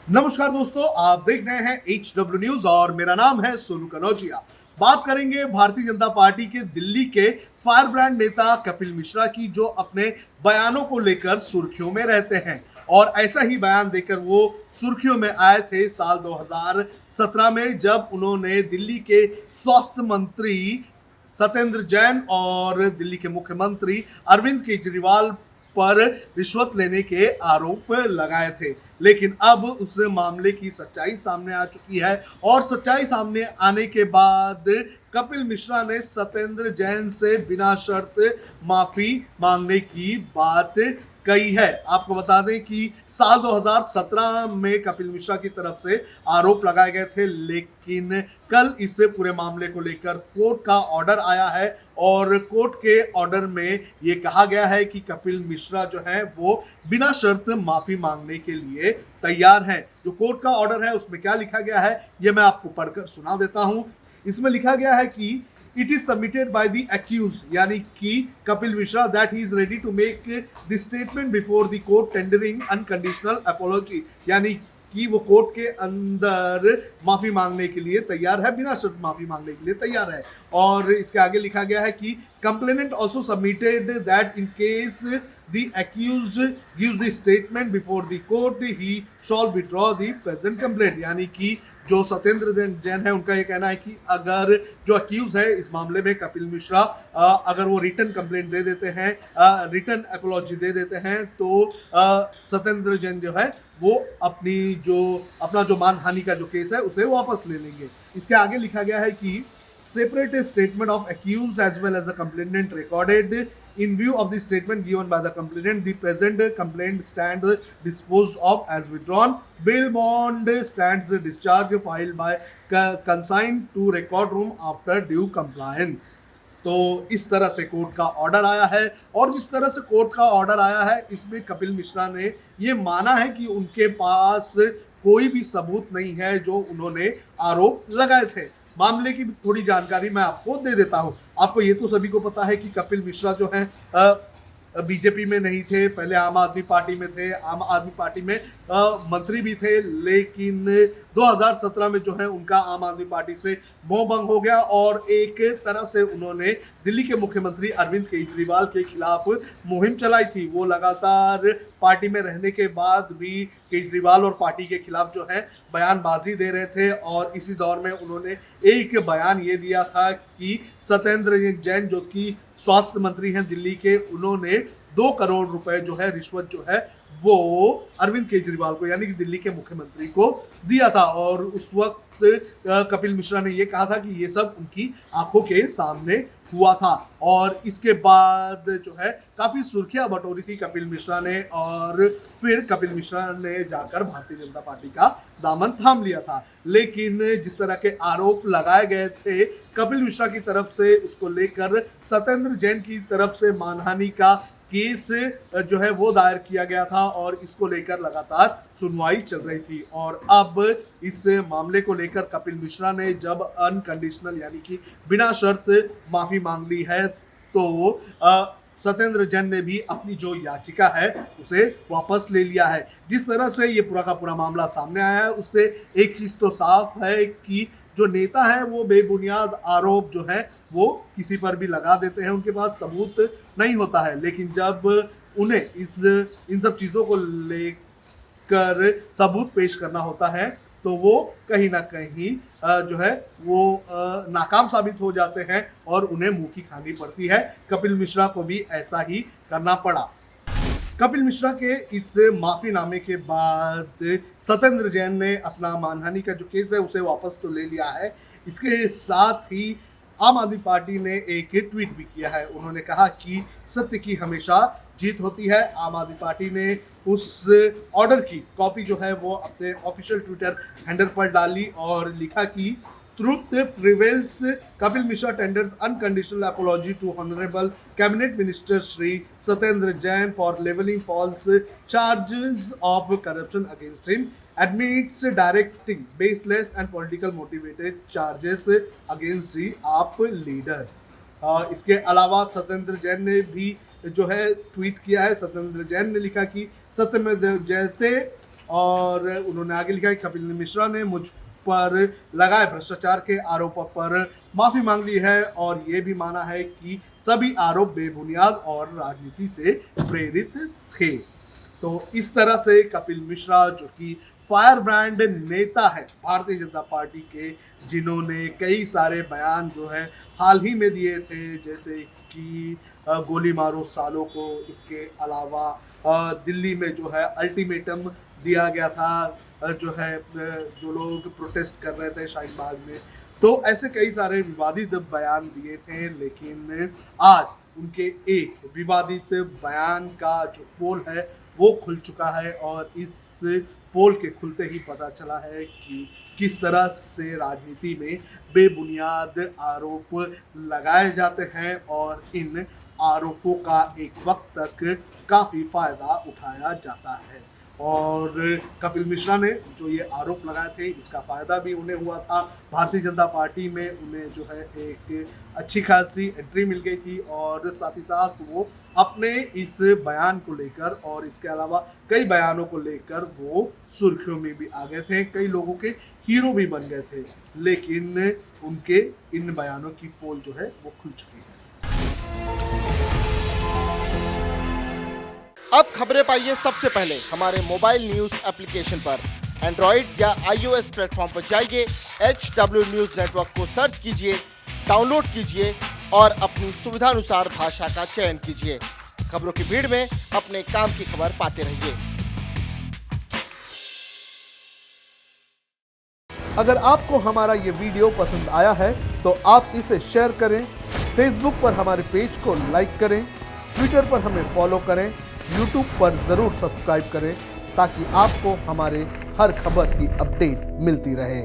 नमस्कार दोस्तों, आप देख रहे हैं HW न्यूज और मेरा नाम है सोनू कनौजिया। बात करेंगे भारतीय जनता पार्टी के दिल्ली के फायर ब्रांड नेता कपिल मिश्रा की, जो अपने बयानों को लेकर सुर्खियों में रहते हैं। और ऐसा ही बयान देकर वो सुर्खियों में आए थे साल 2017 में, जब उन्होंने दिल्ली के स्वास्थ्य मंत्री सत्येंद्र जैन और दिल्ली के मुख्यमंत्री अरविंद केजरीवाल पर रिश्वत लेने के आरोप लगाए थे। लेकिन अब उस मामले की सच्चाई सामने आ चुकी है और सच्चाई सामने आने के बाद कपिल मिश्रा ने सत्येंद्र जैन से बिना शर्त माफी मांगने की बात कही है। आपको बता दें कि साल 2017 में कपिल मिश्रा की तरफ से आरोप लगाए गए थे, लेकिन कल इस पूरे मामले को लेकर कोर्ट का ऑर्डर आया है और कोर्ट के ऑर्डर में ये कहा गया है कि कपिल मिश्रा जो है वो बिना शर्त माफी मांगने के लिए तैयार हैं। जो कोर्ट का ऑर्डर है उसमें क्या लिखा गया है ये मैं आपको पढ़कर सुना देता हूं। इसमें लिखा गया है कि it is submitted by the accuse, यानी कि Kapil Mishra, that he is ready to make the statement before the court tendering unconditional apology, यानी कि वो कोर्ट के अंदर माफी मांगने के लिए तैयार है, बिना शर्त माफी मांगने के लिए तैयार है। और इसके आगे लिखा गया है कि complainant also submitted that in case the accused gives the statement before the court he shall withdraw the present complaint, यानी कि जो सत्येंद्र जैन है उनका ये कहना है कि अगर जो अक्यूज है इस मामले में कपिल मिश्रा अगर वो रिटर्न कंप्लेंट दे देते हैं, रिटर्न अपॉलॉजी दे देते हैं, तो सत्येंद्र जैन जो है वो अपना जो मानहानि का जो केस है उसे वापस ले लेंगे। इसके आगे लिखा गया है कि separate statement of accused as well as the complainant recorded. In view of the statement given by the complainant, the present complaint stands disposed of as withdrawn. Bail bond stands discharged filed by consigned to record room after due compliance. तो इस तरह से court का order आया है और जिस तरह से कोर्ट का ऑर्डर आया है इसमें कपिल मिश्रा ने ये माना है कि उनके पास कोई भी सबूत नहीं है जो उन्होंने आरोप लगाए थे। मामले की थोड़ी जानकारी मैं आपको दे देता हूं। आपको ये तो सभी को पता है कि कपिल मिश्रा जो है बीजेपी में नहीं थे, पहले आम आदमी पार्टी में थे, आम आदमी पार्टी में मंत्री भी थे, लेकिन 2017 में जो है उनका आम आदमी पार्टी से मोह भंग हो गया और एक तरह से उन्होंने दिल्ली के मुख्यमंत्री अरविंद केजरीवाल के खिलाफ मुहिम चलाई थी। वो लगातार पार्टी में रहने के बाद भी केजरीवाल और पार्टी के खिलाफ जो है बयानबाजी दे रहे थे और इसी दौर में उन्होंने एक बयान ये दिया था कि सत्येंद्र जैन जो कि स्वास्थ्य मंत्री हैं दिल्ली के, उन्होंने 2 करोड़ रुपए जो है रिश्वत जो है वो अरविंद केजरीवाल को, यानी कि दिल्ली के मुख्यमंत्री को दिया था। और उस वक्त कपिल मिश्रा ने ये कहा था कि ये सब उनकी आंखों के सामने हुआ था। और इसके बाद जो है काफी सुर्खियां बटोरी थी कपिल मिश्रा ने और फिर कपिल मिश्रा ने जाकर भारतीय जनता पार्टी का दामन थाम लिया था। लेकिन जिस तरह के आरोप लगाए गए थे कपिल मिश्रा की तरफ से, उसको लेकर सत्येंद्र जैन की तरफ से मानहानि का केस जो है वो दायर किया गया था और इसको लेकर लगातार सुनवाई चल रही थी। और अब इस मामले को लेकर कपिल मिश्रा ने जब अनकंडीशनल यानी कि बिना शर्त माफी मांग ली है, तो सत्येंद्र जैन ने भी अपनी जो याचिका है उसे वापस ले लिया है। जिस तरह से ये पूरा का पूरा मामला सामने आया है उससे एक चीज तो साफ है कि जो नेता है वो बेबुनियाद आरोप जो है वो किसी पर भी लगा देते हैं, उनके पास सबूत नहीं होता है। लेकिन जब उन्हें इन सब चीज़ों को लेकर सबूत पेश करना होता है तो वो कहीं ना कहीं जो है वो नाकाम साबित हो जाते हैं और उन्हें मुंह की खानी पड़ती है। कपिल मिश्रा को भी ऐसा ही करना पड़ा। कपिल मिश्रा के इस माफीनामे के बाद सत्येंद्र जैन ने अपना मानहानि का जो केस है उसे वापस तो ले लिया है। इसके साथ ही आम आदमी पार्टी ने एक ट्वीट भी किया है। उन्होंने कहा कि सत्य की हमेशा जीत होती है। आम आदमी पार्टी ने उस ऑर्डर की कॉपी जो है वो अपने ऑफिशियल ट्विटर हैंडल पर डाली और लिखा कि Truth prevails. Kapil Mishra tenders unconditional apology to Honorable Cabinet Minister Shri Satyendra Jain for levelling false charges of corruption against him. Admits directing baseless and political motivated charges against the AAP leader. इसके अलावा सत्येंद्र जैन ने भी जो है tweet किया है। सत्येंद्र जैन ने लिखा कि सत्य में जयते और उन्होंने आगे लिखा है, कपिल मिश्रा ने मुझ पर लगाए भ्रष्टाचार के आरोपों पर माफी मांग ली है और ये भी माना है कि सभी आरोप बेबुनियाद और राजनीति से प्रेरित थे। तो इस तरह से कपिल मिश्रा, जो कि फायर ब्रांड नेता है भारतीय जनता पार्टी के, जिन्होंने कई सारे बयान जो है हाल ही में दिए थे, जैसे कि गोली मारो सालों को, इसके अलावा दिल्ली में जो है अल्टीमेटम दिया गया था, जो है जो लोग प्रोटेस्ट कर रहे थे शाहीन बाग में, तो ऐसे कई सारे विवादित बयान दिए थे। लेकिन आज उनके एक विवादित बयान का जो पोल है वो खुल चुका है और इस पोल के खुलते ही पता चला है कि किस तरह से राजनीति में बेबुनियाद आरोप लगाए जाते हैं और इन आरोपों का एक वक्त तक काफी फायदा उठाया जाता है। और कपिल मिश्रा ने जो ये आरोप लगाए थे, इसका फायदा भी उन्हें हुआ था। भारतीय जनता पार्टी में उन्हें जो है एक अच्छी खासी एंट्री मिल गई थी और साथ ही साथ वो अपने इस बयान को लेकर और इसके अलावा कई बयानों को लेकर वो सुर्खियों में भी आ गए थे, कई लोगों के हीरो भी बन गए थे। लेकिन उनके इन बयानों की पोल जो है वो खुल चुकी है। अब खबरें पाइए सबसे पहले हमारे मोबाइल न्यूज एप्लीकेशन पर। एंड्रॉइड या iOS प्लेटफॉर्म पर जाइए, HW न्यूज नेटवर्क को सर्च कीजिए, डाउनलोड कीजिए और अपनी सुविधानुसार भाषा का चयन कीजिए। खबरों की भीड़ में अपने काम की खबर पाते रहिए। अगर आपको हमारा ये वीडियो पसंद आया है तो आप इसे शेयर करें, फेसबुक पर हमारे पेज को लाइक करें, ट्विटर पर हमें फॉलो करें, यूट्यूब पर ज़रूर सब्सक्राइब करें ताकि आपको हमारे हर खबर की अपडेट मिलती रहे।